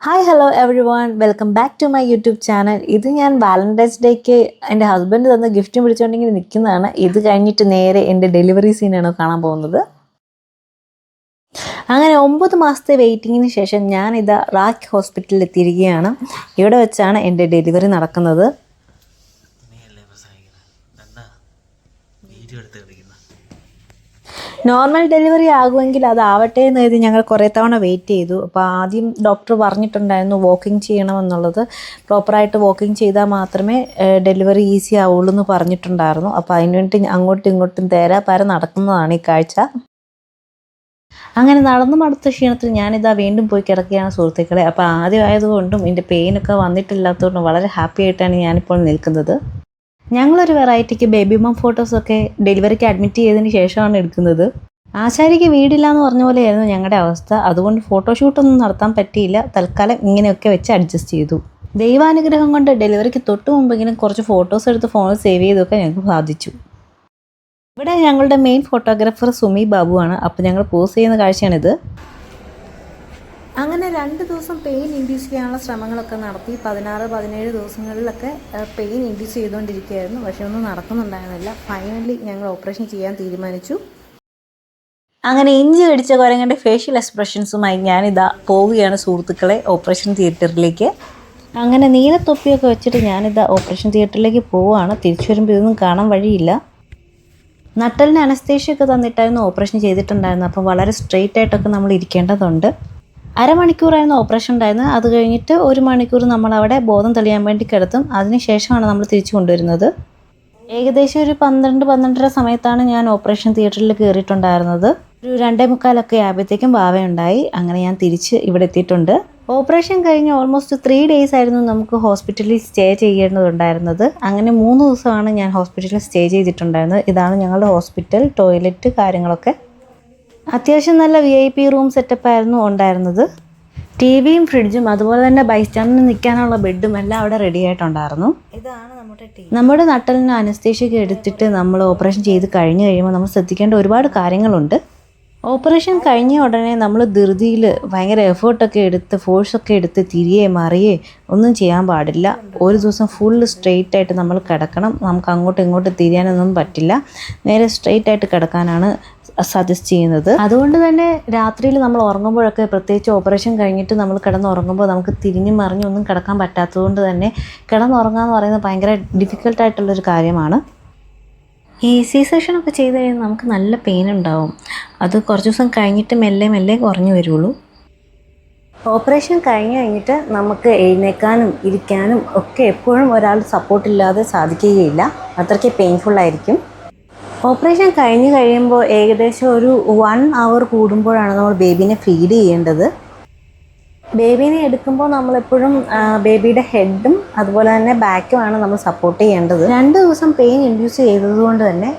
Hi hello everyone welcome back to my YouTube channel. ഇത് ഞാൻ Valentine's ഡേക്ക് എൻ്റെ husband തന്ന ഗിഫ്റ്റും പിടിച്ചുകൊണ്ടിങ്ങനെ നിൽക്കുന്നതാണ്. ഇത് കഴിഞ്ഞിട്ട് നേരെ എൻ്റെ ഡെലിവറി സീനാണ് കാണാൻ പോകുന്നത്. അങ്ങനെ 9 മാസത്തെ വെയിറ്റിങ്ങിന് ശേഷം ഞാനിതാ റാക്ക് ഹോസ്പിറ്റലിൽ എത്തിയിരിക്കുകയാണ്. ഇവിടെ വെച്ചാണ് എൻ്റെ ഡെലിവറി നടക്കുന്നത്. നോർമൽ ഡെലിവറി ആകുമെങ്കിൽ അതാവട്ടെ എന്ന് കരുതി ഞങ്ങൾ കുറേ തവണ വെയിറ്റ് ചെയ്തു. അപ്പോൾ ആദ്യം ഡോക്ടർ പറഞ്ഞിട്ടുണ്ടായിരുന്നു വാക്കിംഗ് ചെയ്യണമെന്നുള്ളത്. പ്രോപ്പറായിട്ട് വാക്കിംഗ് ചെയ്താൽ മാത്രമേ ഡെലിവറി ഈസി ആവുള്ളൂ എന്ന് പറഞ്ഞിട്ടുണ്ടായിരുന്നു. അപ്പോൾ അതിന് വേണ്ടി അങ്ങോട്ടും ഇങ്ങോട്ടും തേരാപാര നടക്കുന്നതാണ് ഈ കാഴ്ച. അങ്ങനെ നടന്നു മടുത്ത ക്ഷീണത്തിൽ ഞാനിതാ വീണ്ടും പോയി കിടക്കുകയാണ് സുഹൃത്തുക്കളെ. അപ്പോൾ ആദ്യം ആയതുകൊണ്ടും എൻ്റെ പെയിനൊക്കെ വന്നിട്ടില്ലാത്തതുകൊണ്ടും വളരെ ഹാപ്പി ആയിട്ടാണ് ഞാനിപ്പോൾ നിൽക്കുന്നത്. ഞങ്ങളൊരു വെറൈറ്റിക്ക് ബേബി മം ഫോട്ടോസൊക്കെ ഡെലിവറിക്ക് അഡ്മിറ്റ് ചെയ്തതിന് ശേഷമാണ് എടുക്കുന്നത്. ആശാരിക്ക് വീടില്ല എന്ന് പറഞ്ഞ പോലെയായിരുന്നു ഞങ്ങളുടെ അവസ്ഥ. അതുകൊണ്ട് ഫോട്ടോഷൂട്ടൊന്നും നടത്താൻ പറ്റിയില്ല. തൽക്കാലം ഇങ്ങനെയൊക്കെ വെച്ച് അഡ്ജസ്റ്റ് ചെയ്തു. ദൈവാനുഗ്രഹം കൊണ്ട് ഡെലിവറിക്ക് തൊട്ട് മുമ്പെങ്കിലും കുറച്ച് ഫോട്ടോസ് എടുത്ത് ഫോണിൽ സേവ് ചെയ്തൊക്കെ ഞങ്ങൾക്ക് സാധിച്ചു. ഇവിടെ ഞങ്ങളുടെ മെയിൻ ഫോട്ടോഗ്രാഫർ സുമി ബാബുവാണ്. അപ്പോൾ ഞങ്ങൾ പോസ് ചെയ്യുന്ന കാഴ്ചയാണിത്. അങ്ങനെ 2 ദിവസം പെയിൻ ഇൻഡ്യൂസ് ചെയ്യാനുള്ള ശ്രമങ്ങളൊക്കെ നടത്തി. 16-17 ദിവസങ്ങളിലൊക്കെ പെയിൻ ഇൻഡ്യൂസ് ചെയ്തുകൊണ്ടിരിക്കുകയായിരുന്നു. പക്ഷെ ഒന്നും നടക്കുന്നുണ്ടായിരുന്നില്ല. ഫൈനലി ഞങ്ങൾ ഓപ്പറേഷൻ ചെയ്യാൻ തീരുമാനിച്ചു. അങ്ങനെ ഇഞ്ചി കടിച്ച കുരങ്ങൻ്റെ ഫേഷ്യൽ എക്സ്പ്രഷൻസുമായി ഞാനിതാ പോവുകയാണ് സുഹൃത്തുക്കളെ ഓപ്പറേഷൻ തിയേറ്ററിലേക്ക്. അങ്ങനെ നീലത്തൊപ്പിയൊക്കെ വെച്ചിട്ട് ഞാനിതാ ഓപ്പറേഷൻ തിയേറ്ററിലേക്ക് പോവുകയാണ്. തിരിച്ചു വരുമ്പോൾ ഇതൊന്നും കാണാൻ വഴിയില്ല. നട്ടലിന് അനസ്തേഷ്യൊക്കെ തന്നിട്ടായിരുന്നു ഓപ്പറേഷൻ ചെയ്തിട്ടുണ്ടായിരുന്നത്. അപ്പോൾ വളരെ സ്ട്രെയിറ്റ് ആയിട്ടൊക്കെ നമ്മൾ ഇരിക്കേണ്ടതുണ്ട്. അരമണിക്കൂറായിരുന്നു ഓപ്പറേഷൻ ഉണ്ടായിരുന്നത്. അത് കഴിഞ്ഞിട്ട് 1 മണിക്കൂർ നമ്മളവിടെ ബോധം തെളിയാൻ വേണ്ടി കിടത്തും. അതിനുശേഷമാണ് നമ്മൾ തിരിച്ചു കൊണ്ടുവരുന്നത്. ഏകദേശം ഒരു 12-12:30 സമയത്താണ് ഞാൻ ഓപ്പറേഷൻ തിയേറ്ററിൽ കയറിയിട്ടുണ്ടായിരുന്നത്. ഒരു 2:45 ആയപ്പോഴത്തേക്കും വാവയുണ്ടായി. അങ്ങനെ ഞാൻ തിരിച്ച് ഇവിടെ എത്തിയിട്ടുണ്ട്. ഓപ്പറേഷൻ കഴിഞ്ഞ് ഓൾമോസ്റ്റ് 3 ഡേയ്സ് ആയിരുന്നു നമുക്ക് ഹോസ്പിറ്റലിൽ സ്റ്റേ ചെയ്യേണ്ടതുണ്ടായിരുന്നത്. അങ്ങനെ 3 ദിവസമാണ് ഞാൻ ഹോസ്പിറ്റലിൽ സ്റ്റേ ചെയ്തിട്ടുണ്ടായിരുന്നത്. ഇതാണ് ഞങ്ങളുടെ ഹോസ്പിറ്റൽ, ടോയ്ലറ്റ് കാര്യങ്ങളൊക്കെ. അത്യാവശ്യം നല്ല VIP റൂം സെറ്റപ്പായിരുന്നു ഉണ്ടായിരുന്നത്. TVയും ഫ്രിഡ്ജും അതുപോലെ തന്നെ ബൈസ്റ്റാൻഡിന് നിൽക്കാനുള്ള ബെഡും എല്ലാം അവിടെ റെഡി ആയിട്ടുണ്ടായിരുന്നു. ഇതാണ് നമ്മുടെ നട്ടലിന് അനസ്തേഷ്യൊക്കെ എടുത്തിട്ട് നമ്മൾ ഓപ്പറേഷൻ ചെയ്ത് കഴിഞ്ഞ് കഴിയുമ്പോൾ നമ്മൾ ശ്രദ്ധിക്കേണ്ട ഒരുപാട് കാര്യങ്ങളുണ്ട്. ഓപ്പറേഷൻ കഴിഞ്ഞ ഉടനെ നമ്മൾ ധൃതിയിൽ ഭയങ്കര എഫേർട്ടൊക്കെ എടുത്ത് ഫോഴ്സൊക്കെ എടുത്ത് തിരികെ മറിയേ ഒന്നും ചെയ്യാൻ പാടില്ല. ഒരു ദിവസം ഫുള്ള് സ്ട്രെയിറ്റ് ആയിട്ട് നമ്മൾ കിടക്കണം. നമുക്ക് അങ്ങോട്ടും ഇങ്ങോട്ടും തിരിയാനൊന്നും പറ്റില്ല. നേരെ സ്ട്രെയിറ്റ് ആയിട്ട് കിടക്കാനാണ് സജസ്റ്റ് ചെയ്യുന്നത്. അതുകൊണ്ട് തന്നെ രാത്രിയിൽ നമ്മൾ ഉറങ്ങുമ്പോഴൊക്കെ, പ്രത്യേകിച്ച് ഓപ്പറേഷൻ കഴിഞ്ഞിട്ട് നമ്മൾ കിടന്നുറങ്ങുമ്പോൾ നമുക്ക് തിരിഞ്ഞും മറിഞ്ഞും ഒന്നും കിടക്കാൻ പറ്റാത്തതുകൊണ്ട് തന്നെ കിടന്നുറങ്ങുക എന്ന് പറയുന്നത് ഭയങ്കര ഡിഫിക്കൽട്ടായിട്ടുള്ളൊരു കാര്യമാണ്. ഈ സെക്ഷനൊക്കെ ചെയ്ത് കഴിഞ്ഞാൽ നമുക്ക് നല്ല പെയിൻ ഉണ്ടാവും. അത് കുറച്ച് ദിവസം കഴിഞ്ഞിട്ട് മെല്ലെ മെല്ലെ കുറഞ്ഞു വരുള്ളൂ. ഓപ്പറേഷൻ കഴിഞ്ഞിട്ട് നമുക്ക് എഴുന്നേക്കാനും ഇരിക്കാനും ഒക്കെ എപ്പോഴും ഒരാൾ സപ്പോർട്ടില്ലാതെ സാധിക്കുകയില്ല. അത്രയ്ക്ക് പെയിൻഫുള്ളായിരിക്കും. ഓപ്പറേഷൻ കഴിഞ്ഞ് കഴിയുമ്പോൾ ഏകദേശം ഒരു 1 അവർ കൂടുമ്പോഴാണ് നമ്മൾ ബേബീനെ ഫീഡ് ചെയ്യേണ്ടത്. ബേബീനെ എടുക്കുമ്പോൾ നമ്മളെപ്പോഴും ബേബിയുടെ ഹെഡും അതുപോലെ തന്നെ ബാക്കുമാണ് നമ്മൾ സപ്പോർട്ട് ചെയ്യേണ്ടത്. 2 ദിവസം പെയിൻ ഇൻഡ്യൂസ് ചെയ്തതുകൊണ്ട് തന്നെ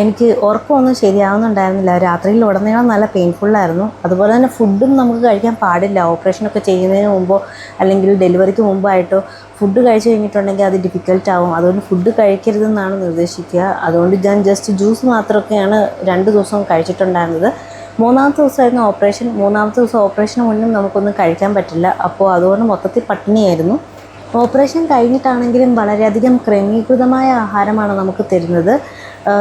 എനിക്ക് ഉറക്കമൊന്നും ശരിയാവുന്നുണ്ടായിരുന്നില്ല. രാത്രിയിൽ ഉടനീളം നല്ല പെയിൻഫുള്ളായിരുന്നു. അതുപോലെ തന്നെ ഫുഡും നമുക്ക് കഴിക്കാൻ പാടില്ല. ഓപ്പറേഷനൊക്കെ ചെയ്യുന്നതിന് മുമ്പോ അല്ലെങ്കിൽ ഡെലിവറിക്ക് മുമ്പായിട്ടോ ഫുഡ് കഴിച്ച് കഴിഞ്ഞിട്ടുണ്ടെങ്കിൽ അത് ഡിഫിക്കൽട്ടാവും. അതുകൊണ്ട് ഫുഡ് കഴിക്കരുതെന്നാണ് നിർദ്ദേശിക്കുക. അതുകൊണ്ട് ഞാൻ ജസ്റ്റ് ജ്യൂസ് മാത്രമൊക്കെയാണ് 2 ദിവസം കഴിച്ചിട്ടുണ്ടായിരുന്നത്. 3-ാമത്തെ ദിവസമായിരുന്നു ഓപ്പറേഷൻ. 3-ാമത്തെ ദിവസം ഓപ്പറേഷന് മുന്നും നമുക്കൊന്നും കഴിക്കാൻ പറ്റില്ല. അപ്പോൾ അതുകൊണ്ട് മൊത്തത്തിൽ പട്ടിണിയായിരുന്നു. ഓപ്പറേഷൻ കഴിഞ്ഞിട്ടാണെങ്കിലും വളരെയധികം ക്രമീകൃതമായ ആഹാരമാണ് നമുക്ക് തരുന്നത്.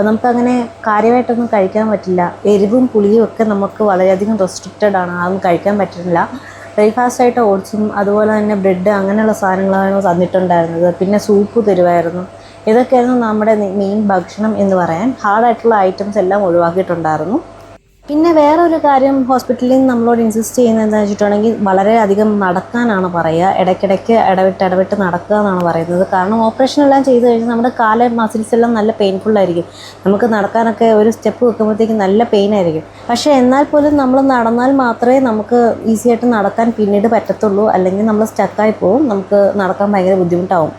നമുക്കങ്ങനെ കാര്യമായിട്ടൊന്നും കഴിക്കാൻ പറ്റില്ല. എരിവും പുളിയും ഒക്കെ നമുക്ക് വളരെയധികം റെസ്ട്രിക്റ്റഡ് ആണ്. അതൊന്നും കഴിക്കാൻ പറ്റില്ല. ബ്രേക്ക്ഫാസ്റ്റായിട്ട് ഓട്സും അതുപോലെ തന്നെ ബ്രെഡ് അങ്ങനെയുള്ള സാധനങ്ങളാണ് തന്നിട്ടുണ്ടായിരുന്നത്. പിന്നെ സൂപ്പ് തരുമായിരുന്നു. ഇതൊക്കെയായിരുന്നു നമ്മുടെ മെയിൻ ഭക്ഷണം എന്ന് പറയാൻ. ഹാർഡായിട്ടുള്ള ഐറ്റംസ് എല്ലാം ഒഴിവാക്കിയിട്ടുണ്ടായിരുന്നു. പിന്നെ വേറൊരു കാര്യം ഹോസ്പിറ്റലിൽ നിന്ന് നമ്മളോട് ഇൻസിസ്റ്റ് ചെയ്യുന്നത് എന്താണെന്ന് വെച്ചിട്ടുണ്ടെങ്കിൽ വളരെയധികം നടക്കാനാണ് പറയുക. ഇടയ്ക്കിടയ്ക്ക് ഇടവിട്ട് നടക്കുക എന്നാണ് പറയുന്നത്. കാരണം ഓപ്പറേഷൻ എല്ലാം ചെയ്ത് കഴിഞ്ഞാൽ നമ്മുടെ കാല് മസിൽസ് എല്ലാം നല്ല പെയിൻഫുള്ളായിരിക്കും. നമുക്ക് നടക്കാനൊക്കെ ഒരു സ്റ്റെപ്പ് വെക്കുമ്പോഴത്തേക്കും നല്ല പെയിൻ ആയിരിക്കും. പക്ഷേ എന്നാൽ പോലും നമ്മൾ നടന്നാൽ മാത്രമേ നമുക്ക് ഈസി ആയിട്ട് നടക്കാൻ പിന്നീട് പറ്റത്തുള്ളൂ. അല്ലെങ്കിൽ നമ്മൾ സ്റ്റക്കായി പോകും. നമുക്ക് നടക്കാൻ ഭയങ്കര ബുദ്ധിമുട്ടാവും.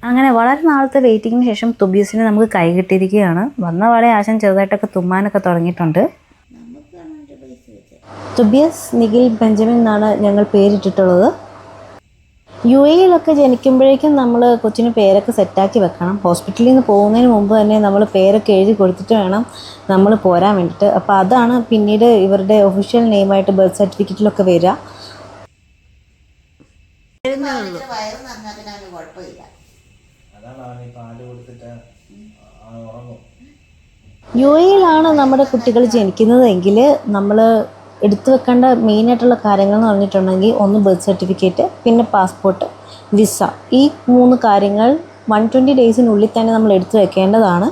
അങ്ങനെ വളരെ നാളത്തെ വെയിറ്റിങ്ങിന് ശേഷം തുബിയസിനെ നമുക്ക് കൈ കിട്ടിയിരിക്കുകയാണ്. വന്ന പാടെ ആശൻ ചെറുതായിട്ടൊക്കെ തുമ്മാനൊക്കെ തുടങ്ങിയിട്ടുണ്ട്. തുബിയസ് നിഖിൽ ബെഞ്ചമിൻ എന്നാണ് ഞങ്ങൾ പേരിട്ടിട്ടുള്ളത്. UAE-യിലൊക്കെ ജനിക്കുമ്പോഴേക്കും നമ്മൾ കൊച്ചിന് പേരൊക്കെ സെറ്റാക്കി വെക്കണം. ഹോസ്പിറ്റലിൽ നിന്ന് പോകുന്നതിന് മുമ്പ് തന്നെ നമ്മൾ പേരൊക്കെ എഴുതി കൊടുത്തിട്ട് വേണം നമ്മൾ പോരാൻ വേണ്ടിയിട്ട്. അപ്പോൾ അതാണ് പിന്നീട് ഇവരുടെ ഒഫീഷ്യൽ നെയിമായിട്ട് ബർത്ത് സർട്ടിഫിക്കറ്റിലൊക്കെ വരിക. വയറ് നിറഞ്ഞാൽ പിന്നെ അവന് കുഴപ്പമില്ല. UAE-ലാണ് നമ്മുടെ കുട്ടികൾ ജനിക്കുന്നതെങ്കിൽ നമ്മൾ എടുത്തു വെക്കേണ്ട മെയിനായിട്ടുള്ള കാര്യങ്ങൾ എന്ന് പറഞ്ഞിട്ടുണ്ടെങ്കിൽ ഒന്ന് ബർത്ത് സർട്ടിഫിക്കറ്റ്, പിന്നെ പാസ്പോർട്ട്, വിസ. ഈ 3 കാര്യങ്ങൾ 120 ഡേയ്സിനുള്ളിൽ തന്നെ നമ്മൾ എടുത്തു വെക്കേണ്ടതാണ്.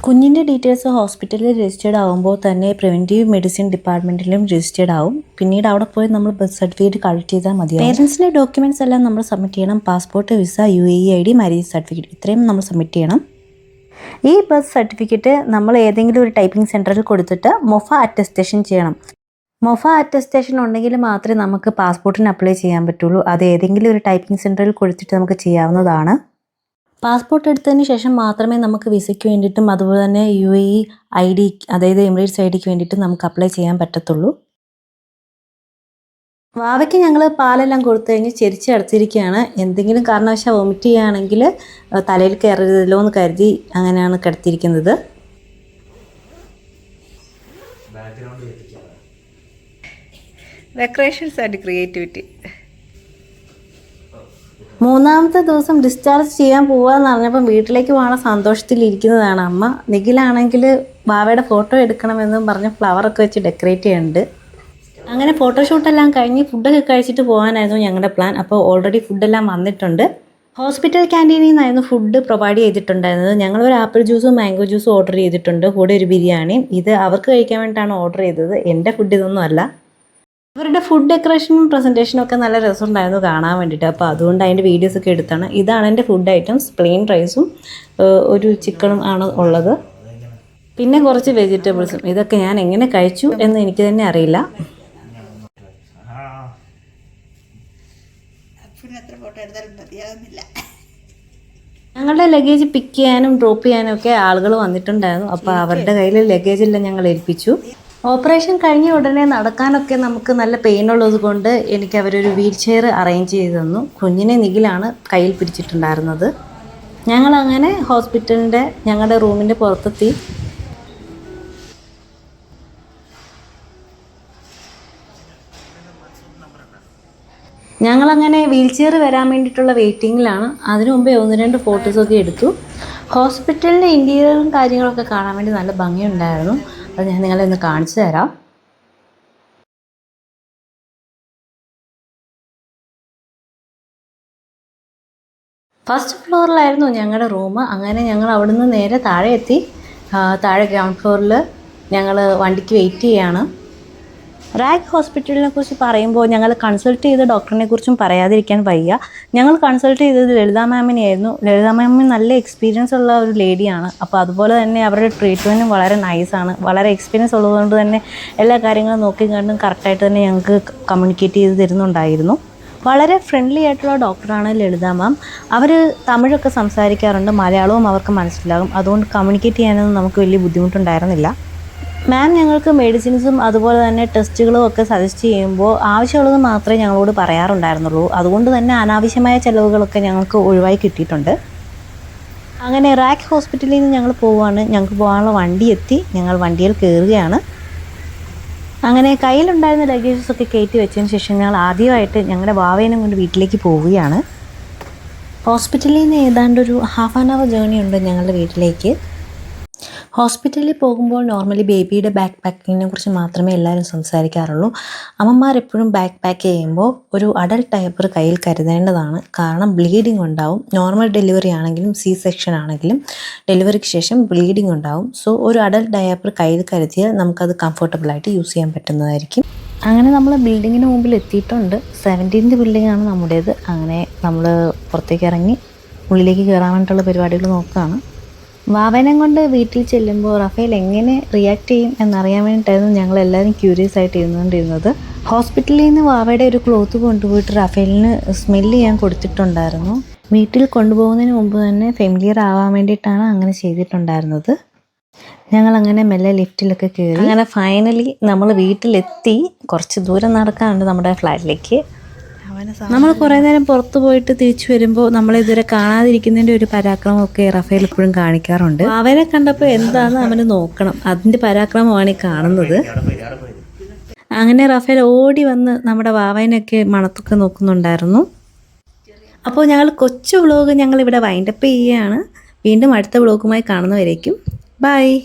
കുഞ്ഞിൻ്റെ ഡീറ്റെയിൽസ് ഹോസ്പിറ്റലിൽ രജിസ്റ്റേർഡ് ആകുമ്പോൾ തന്നെ പ്രിവെൻറ്റീവ് മെഡിസിൻ ഡിപ്പാർട്ട്മെൻറ്റിലും രജിസ്റ്റേർഡ് ആവും. പിന്നീട് അവിടെ പോയി നമ്മൾ ബർത്ത് സർട്ടിഫിക്കറ്റ് കളക്ട് ചെയ്താൽ മതി. പേരൻസിൻ്റെ ഡോക്യുമെൻറ്റ്സ് എല്ലാം നമ്മൾ സബ്മിറ്റ് ചെയ്യണം. Passport, visa, UAE ID, marriage certificate, ഇത്രയും നമ്മൾ സബ്മിറ്റ് ചെയ്യണം. ഈ ബർത്ത് സർട്ടിഫിക്കറ്റ് നമ്മൾ ഏതെങ്കിലും ഒരു ടൈപ്പിംഗ് സെൻറ്ററിൽ കൊടുത്തിട്ട് മൊഫ അറ്റസ്റ്റേഷൻ ചെയ്യണം. മൊഫ അറ്റസ്റ്റേഷൻ ഉണ്ടെങ്കിൽ മാത്രമേ നമുക്ക് പാസ്പോർട്ടിന് അപ്ലൈ ചെയ്യാൻ പറ്റുള്ളൂ. അത് ഏതെങ്കിലും ഒരു ടൈപ്പിംഗ് സെൻറ്ററിൽ കൊടുത്തിട്ട് നമുക്ക് ചെയ്യാവുന്നതാണ്. പാസ്പോർട്ട് എടുത്തതിന് ശേഷം മാത്രമേ നമുക്ക് വിസയ്ക്ക് വേണ്ടിയിട്ടും അതുപോലെ തന്നെ UAE ID, അതായത് എമിറേറ്റ്സ് IDക്ക് വേണ്ടിയിട്ടും നമുക്ക് അപ്ലൈ ചെയ്യാൻ പറ്റത്തുള്ളൂ. വാവയ്ക്ക് ഞങ്ങൾ പാലെല്ലാം കൊടുത്തു കഴിഞ്ഞ് ചെരിച്ച് അടച്ചിരിക്കുകയാണ്. എന്തെങ്കിലും കാരണവശാൽ വൊമിറ്റ് ചെയ്യുകയാണെങ്കിൽ തലയിൽ കയറരുതല്ലോ എന്ന് കരുതി അങ്ങനെയാണ് കിടത്തിയിരിക്കുന്നത്. Decorations and creativity. 3-ാമത്തെ ദിവസം ഡിസ്ചാർജ് ചെയ്യാൻ പോവാന്ന് പറഞ്ഞപ്പം വീട്ടിലേക്ക് പോകാനുള്ള സന്തോഷത്തിലിരിക്കുന്നതാണ് അമ്മ. നിഖിലാണെങ്കിൽ വാവയുടെ ഫോട്ടോ എടുക്കണമെന്നും പറഞ്ഞ് ഫ്ലവറൊക്കെ വെച്ച് ഡെക്കറേറ്റ് ചെയ്യുന്നുണ്ട്. അങ്ങനെ ഫോട്ടോഷൂട്ടെല്ലാം കഴിഞ്ഞ് ഫുഡൊക്കെ കഴിച്ചിട്ട് പോകാനായിരുന്നു ഞങ്ങളുടെ പ്ലാൻ. അപ്പോൾ ഓൾറെഡി ഫുഡെല്ലാം വന്നിട്ടുണ്ട്. ഹോസ്പിറ്റൽ ക്യാൻറ്റീനിൽ നിന്നായിരുന്നു ഫുഡ് പ്രൊവൈഡ് ചെയ്തിട്ടുണ്ടായിരുന്നത്. ഞങ്ങളൊരു ആപ്പിൾ ജ്യൂസും മാംഗോ ജ്യൂസും ഓർഡർ ചെയ്തിട്ടുണ്ട്, കൂടെ ഒരു ബിരിയാണിയും. ഇത് അവർക്ക് കഴിക്കാൻ വേണ്ടിയിട്ടാണ് ഓർഡർ ചെയ്തത്. എൻ്റെ ഫുഡ് ഇതൊന്നും അല്ല. അവരുടെ ഫുഡ് ഡെക്കറേഷനും പ്രസൻറ്റേഷനും ഒക്കെ നല്ല രസമുണ്ടായിരുന്നു കാണാൻ വേണ്ടിയിട്ട്. അപ്പോൾ അതുകൊണ്ട് അതിൻ്റെ വീഡിയോസൊക്കെ എടുത്താണ്. ഇതാണ് എൻ്റെ ഫുഡ് ഐറ്റംസ്. പ്ലെയിൻ റൈസും ഒരു ചിക്കനും ആണ് ഉള്ളത്, പിന്നെ കുറച്ച് വെജിറ്റബിൾസും. ഇതൊക്കെ ഞാൻ എങ്ങനെ കഴിച്ചു എന്ന് എനിക്ക് തന്നെ അറിയില്ല. ഞങ്ങളുടെ ലഗേജ് പിക്ക് ചെയ്യാനും ഡ്രോപ്പ് ചെയ്യാനും ഒക്കെ ആളുകൾ വന്നിട്ടുണ്ടായിരുന്നു. അപ്പോൾ അവരുടെ കയ്യിൽ ലഗേജെല്ലാം ഞങ്ങൾ ഏൽപ്പിച്ചു. ഓപ്പറേഷൻ കഴിഞ്ഞ ഉടനെ നടക്കാനൊക്കെ നമുക്ക് നല്ല പെയിൻ ഉള്ളത് കൊണ്ട് എനിക്ക് അവരൊരു വീൽ ചെയർ അറേഞ്ച് ചെയ്ത് തന്നു. കുഞ്ഞിനെ നിഖിലാണ് കയ്യിൽ പിടിച്ചിട്ടുണ്ടായിരുന്നത്. ഞങ്ങളങ്ങനെ ഹോസ്പിറ്റലിൻ്റെ ഞങ്ങളുടെ റൂമിൻ്റെ പുറത്തെത്തി. ഞങ്ങളങ്ങനെ വീൽ ചെയർ വരാൻ വേണ്ടിയിട്ടുള്ള വെയിറ്റിങ്ങിലാണ്. അതിനു മുമ്പേ 1-2 ഫോട്ടോസൊക്കെ എടുത്തു. ഹോസ്പിറ്റലിൻ്റെ ഇൻറ്റീരിയറും കാര്യങ്ങളൊക്കെ കാണാൻ വേണ്ടി നല്ല ഭംഗിയുണ്ടായിരുന്നു. അത് ഞാൻ നിങ്ങളെ ഒന്ന് കാണിച്ചു തരാം. ഫസ്റ്റ് ഫ്ലോറിലായിരുന്നു ഞങ്ങളുടെ റൂം. അങ്ങനെ ഞങ്ങൾ അവിടുന്ന് നേരെ താഴെ എത്തി. താഴെ ഗ്രൗണ്ട് ഫ്ലോറിൽ ഞങ്ങൾ വണ്ടിക്ക് വെയിറ്റ് ചെയ്യുകയാണ്. റാഗ് ഹോസ്പിറ്റലിനെ കുറിച്ച് പറയുമ്പോൾ ഞങ്ങൾ കൺസൾട്ട് ചെയ്ത ഡോക്ടറിനെ കുറിച്ചും പറയാതിരിക്കാൻ വയ്യ. ഞങ്ങൾ കൺസൾട്ട് ചെയ്തത് ലളിത മാമിനെയായിരുന്നു. ലളിത മാമിന് നല്ല എക്സ്പീരിയൻസ് ഉള്ള ഒരു ലേഡിയാണ്. അപ്പോൾ അതുപോലെ തന്നെ അവരുടെ ട്രീറ്റ്മെൻറ്റും വളരെ നൈസാണ്. വളരെ എക്സ്പീരിയൻസ് ഉള്ളതുകൊണ്ട് തന്നെ എല്ലാ കാര്യങ്ങളും നോക്കി കണ്ടും കറക്റ്റായിട്ട് തന്നെ ഞങ്ങൾക്ക് കമ്മ്യൂണിക്കേറ്റ് ചെയ്ത് തരുന്നുണ്ടായിരുന്നു. വളരെ ഫ്രണ്ട്ലി ആയിട്ടുള്ള ഡോക്ടറാണ് ലളിത മാം. അവർ തമിഴൊക്കെ സംസാരിക്കാറുണ്ട്, മലയാളവും അവർക്ക് മനസ്സിലാകും. അതുകൊണ്ട് കമ്മ്യൂണിക്കേറ്റ് ചെയ്യാനൊന്നും നമുക്ക് വലിയ ബുദ്ധിമുട്ടുണ്ടായിരുന്നില്ല. മാം ഞങ്ങൾക്ക് മെഡിസിൻസും അതുപോലെ തന്നെ ടെസ്റ്റുകളും ഒക്കെ സജസ്റ്റ് ചെയ്യുമ്പോൾ ആവശ്യമുള്ളത് മാത്രമേ ഞങ്ങളോട് പറയാറുണ്ടായിരുന്നുള്ളൂ. അതുകൊണ്ട് തന്നെ അനാവശ്യമായ ചിലവുകളൊക്കെ ഞങ്ങൾക്ക് ഒഴിവായി കിട്ടിയിട്ടുണ്ട്. അങ്ങനെ റാഗ് ഹോസ്പിറ്റലിൽ നിന്ന് ഞങ്ങൾ പോവുകയാണ്. ഞങ്ങൾക്ക് പോകാനുള്ള വണ്ടി എത്തി. ഞങ്ങൾ വണ്ടിയിൽ കയറുകയാണ്. അങ്ങനെ കയ്യിലുണ്ടായിരുന്ന ലഗേജസൊക്കെ കയറ്റി വെച്ചതിന് ശേഷം ഞങ്ങൾ ആദ്യമായിട്ട് ഞങ്ങളുടെ വാവേനെ കൊണ്ട് വീട്ടിലേക്ക് പോവുകയാണ്. ഹോസ്പിറ്റലിൽ നിന്ന് ഏതാണ്ടൊരു ½ ആൻ അവർ ജേർണി ഉണ്ട് ഞങ്ങളുടെ വീട്ടിലേക്ക്. ഹോസ്പിറ്റലിൽ പോകുമ്പോൾ നോർമലി ബേബിയുടെ ബാക്ക് പാക്കിങ്ങിനെ കുറിച്ച് മാത്രമേ എല്ലാവരും സംസാരിക്കാറുള്ളൂ. അമ്മമാരെപ്പോഴും ബാക്ക് പാക്ക് ചെയ്യുമ്പോൾ ഒരു അഡൽട്ട് ഡയപ്പർ കയ്യിൽ കരുതേണ്ടതാണ്. കാരണം ബ്ലീഡിങ് ഉണ്ടാവും. നോർമൽ ഡെലിവറി ആണെങ്കിലും C-സെക്ഷൻ ആണെങ്കിലും ഡെലിവറിക്ക് ശേഷം ബ്ലീഡിങ് ഉണ്ടാവും. സോ ഒരു അഡൽട്ട് ഡയപ്പർ കയ്യിൽ കരുതിയാൽ നമുക്കത് കംഫർട്ടബിളായിട്ട് യൂസ് ചെയ്യാൻ പറ്റുന്നതായിരിക്കും. അങ്ങനെ നമ്മൾ ബിൽഡിങ്ങിന് മുമ്പിൽ എത്തിയിട്ടുണ്ട്. 17th ബിൽഡിങ്ങാണ് നമ്മുടേത്. അങ്ങനെ നമ്മൾ പുറത്തേക്ക് ഇറങ്ങി ഉള്ളിലേക്ക് കയറാൻ വേണ്ടിയിട്ടുള്ള പരിപാടികൾ നോക്കുകയാണ്. വാവനെ കൊണ്ട് വീട്ടിൽ ചെല്ലുമ്പോൾ റഫേൽ എങ്ങനെ റിയാക്ട് ചെയ്യും എന്നറിയാൻ വേണ്ടിയിട്ടായിരുന്നു ഞങ്ങളെല്ലാവരും ക്യൂരിയസ് ആയിട്ട് ഇരുന്നുകൊണ്ടിരുന്നത്. ഹോസ്പിറ്റലിൽ നിന്ന് വാവയുടെ ഒരു ക്ലോത്ത് കൊണ്ടുപോയിട്ട് റഫേലിന് സ്മെല്ല് ചെയ്യാൻ കൊടുത്തിട്ടുണ്ടായിരുന്നു. വീട്ടിൽ കൊണ്ടുപോകുന്നതിന് മുമ്പ് തന്നെ ഫെമിലിയർ ആവാൻ വേണ്ടിയിട്ടാണ് അങ്ങനെ ചെയ്തിട്ടുണ്ടായിരുന്നത്. ഞങ്ങളങ്ങനെ മെല്ലെ ലിഫ്റ്റിലൊക്കെ കയറി. അങ്ങനെ ഫൈനലി നമ്മൾ വീട്ടിലെത്തി. കുറച്ച് ദൂരം നടക്കാനുണ്ട് നമ്മുടെ ഫ്ലാറ്റിലേക്ക്. നമ്മൾ കുറേ നേരം പുറത്ത് പോയിട്ട് തിരിച്ചു വരുമ്പോൾ നമ്മളിതുവരെ കാണാതിരിക്കുന്നതിൻ്റെ ഒരു പരാക്രമമൊക്കെ റഫേൽ എപ്പോഴും കാണിക്കാറുണ്ട്. അവനെ കണ്ടപ്പോൾ എന്താണെന്ന് അവന് നോക്കണം, അതിൻ്റെ പരാക്രമമാണ് ഈ കാണുന്നത്. അങ്ങനെ റഫേൽ ഓടി വന്ന് നമ്മുടെ വാവനൊക്കെ മണത്തൊക്കെ നോക്കുന്നുണ്ടായിരുന്നു. അപ്പോൾ ഞങ്ങൾ കൊച്ചു വ്ളോഗ് ഞങ്ങളിവിടെ വൈൻഡപ്പ് ചെയ്യുകയാണ്. വീണ്ടും അടുത്ത വ്ളോഗുമായി കാണുന്നവരേക്കും ബൈ.